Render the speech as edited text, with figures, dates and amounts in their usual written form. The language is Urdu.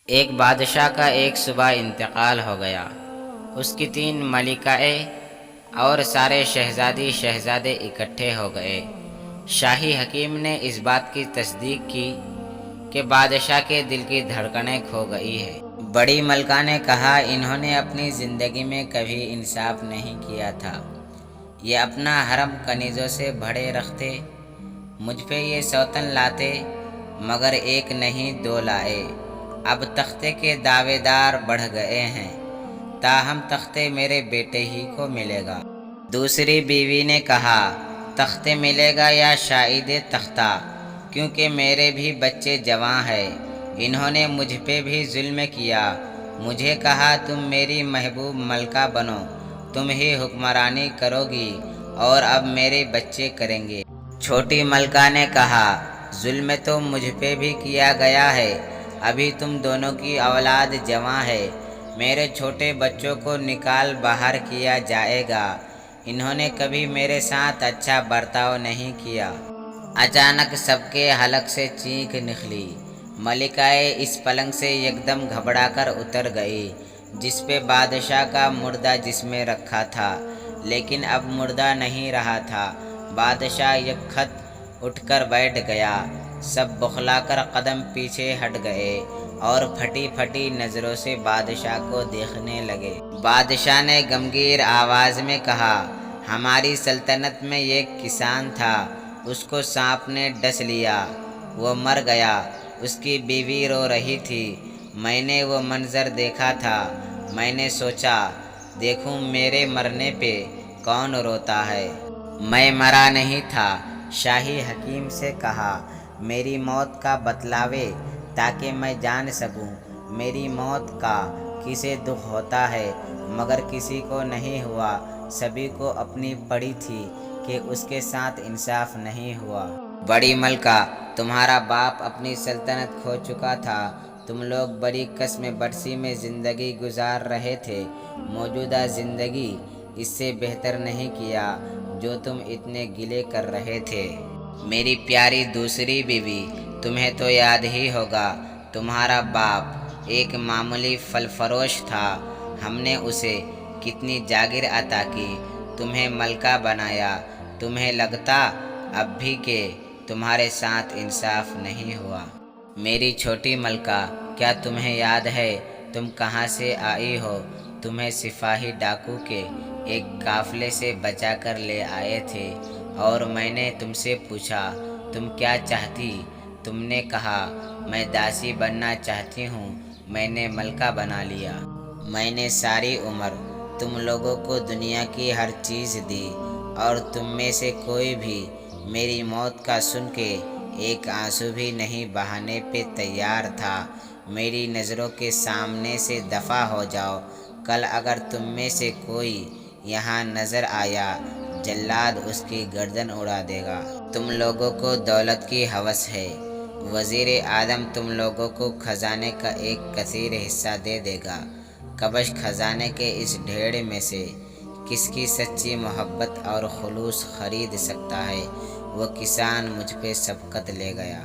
ایک بادشاہ کا ایک صبح انتقال ہو گیا۔ اس کی 3 ملکائیں اور سارے شہزادے اکٹھے ہو گئے۔ شاہی حکیم نے اس بات کی تصدیق کی کہ بادشاہ کے دل کی دھڑکنیں کھو گئی ہے۔ بڑی ملکہ نے کہا، انہوں نے اپنی زندگی میں کبھی انصاف نہیں کیا تھا۔ یہ اپنا حرم کنیزوں سے بھرے رکھتے، مجھ پہ یہ سوتن لاتے، مگر ایک نہیں 2 لائے۔ اب تختے کے دعوے دار بڑھ گئے ہیں، تاہم تختے میرے بیٹے ہی کو ملے گا۔ دوسری بیوی نے کہا، تختے ملے گا یا شاہد تختہ، کیونکہ میرے بھی بچے جوان ہیں۔ انہوں نے مجھ پہ بھی ظلم کیا، مجھے کہا تم میری محبوب ملکہ بنو، تم ہی حکمرانی کرو گی اور اب میرے بچے کریں گے۔ چھوٹی ملکہ نے کہا، ظلم تو مجھ پہ بھی کیا گیا ہے، ابھی تم دونوں کی اولاد جوان ہے، میرے چھوٹے بچوں کو نکال باہر کیا جائے گا، انہوں نے کبھی میرے ساتھ اچھا برتاؤ نہیں کیا۔ اچانک سب کے حلق سے چیخ نکلی۔ ملکائیں اس پلنگ سے یکدم گھبرا کر اتر گئی جس پہ بادشاہ کا مردہ جسم رکھا تھا، لیکن اب مردہ نہیں رہا تھا۔ بادشاہ یک خط اٹھ کر بیٹھ گیا، سب بوکھلا کر قدم پیچھے ہٹ گئے اور پھٹی پھٹی نظروں سے بادشاہ کو دیکھنے لگے۔ بادشاہ نے غمگین آواز میں کہا، ہماری سلطنت میں ایک کسان تھا، اس کو سانپ نے ڈس لیا، وہ مر گیا، اس کی بیوی رو رہی تھی، میں نے وہ منظر دیکھا تھا، میں نے سوچا دیکھوں میرے مرنے پہ کون روتا ہے۔ میں مرا نہیں تھا۔ شاہی حکیم سے کہا، میری موت کا بتلاوے تاکہ میں جان سکوں میری موت کا کسے دکھ ہوتا ہے، مگر کسی کو نہیں ہوا، سبھی کو اپنی پڑی تھی کہ اس کے ساتھ انصاف نہیں ہوا۔ بڑی ملکہ، تمہارا باپ اپنی سلطنت کھو چکا تھا، تم لوگ بڑی کشم برسی میں زندگی گزار رہے تھے، موجودہ زندگی اس سے بہتر نہیں کیا جو تم اتنے گلے کر رہے تھے۔ میری پیاری دوسری بیوی، تمہیں تو یاد ہی ہوگا، تمہارا باپ ایک معمولی پھل فروش تھا، ہم نے اسے کتنی جاگیر عطا کی، تمہیں ملکہ بنایا، تمہیں لگتا اب بھی کہ تمہارے ساتھ انصاف نہیں ہوا۔ میری چھوٹی ملکہ، کیا تمہیں یاد ہے تم کہاں سے آئی ہو؟ تمہیں سپاہی ڈاکو کے ایک قافلے سے بچا کر لے آئے تھے اور میں نے تم سے پوچھا تم کیا چاہتی؟ تم نے کہا میں داسی بننا چاہتی ہوں، میں نے ملکہ بنا لیا۔ میں نے ساری عمر تم لوگوں کو دنیا کی ہر چیز دی اور تم میں سے کوئی بھی میری موت کا سن کے ایک آنسو بھی نہیں بہانے پہ تیار تھا۔ میری نظروں کے سامنے سے دفع ہو جاؤ، کل اگر تم میں سے کوئی یہاں نظر آیا، جلاد اس کی گردن اڑا دے گا۔ تم لوگوں کو دولت کی ہوس ہے، وزیر اعظم تم لوگوں کو خزانے کا ایک کثیر حصہ دے دے گا، کبش خزانے کے اس ڈھیر میں سے کس کی سچی محبت اور خلوص خرید سکتا ہے؟ وہ کسان مجھ پہ سبقت لے گیا۔